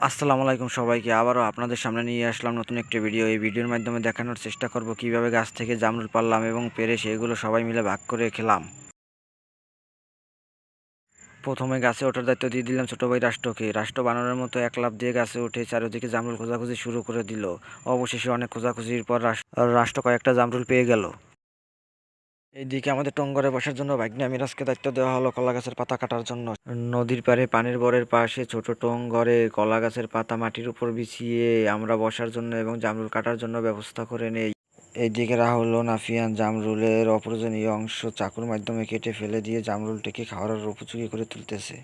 আসসালামু আলাইকুম সবাইকে। আবারও আপনাদের সামনে নিয়ে আসলাম নতুন একটি ভিডিও। এই ভিডিওর মাধ্যমে দেখানোর চেষ্টা করব কিভাবে গাছ থেকে জামরুল পারলাম এবং পেরে সেগুলো সবাই মিলে ভাগ করে খেলাম। প্রথমে গাছে ওঠার দায়িত্ব দিয়ে দিলাম ছোট ভাই রাষ্ট্রকে। রাষ্ট্র বানরের মতো এক লাফ দিয়ে গাছে উঠে চারিদিকে জামরুল খোঁজাখুঁজি শুরু করে দিল। অবশেষে অনেক খোঁজাখুঁজির পর রাষ্ট্র কয়েকটা জামরুল পেয়ে গেল। এইদিকে আমাদের টঙ্গরে বসার জন্য ভাগ্নে মিরাজকে দায়িত্ব দেওয়া হলো কলা গাছের পাতা কাটার জন্য। নদীর পাড়ে পানির বরের পাশে ছোট টঙ্গরে কলা গাছের পাতা মাটির উপর বিছিয়ে আমরা বসার জন্য এবং জামরুল কাটার জন্য ব্যবস্থা করে নেই। এইদিকে রাহুল ও নাফিয়ান জামরুলের অপ্রয়োজনীয় অংশ চাকুর মাধ্যমে কেটে ফেলে দিয়ে জামরুলটিকে খাওয়ার উপযোগী করে তুলতেছে।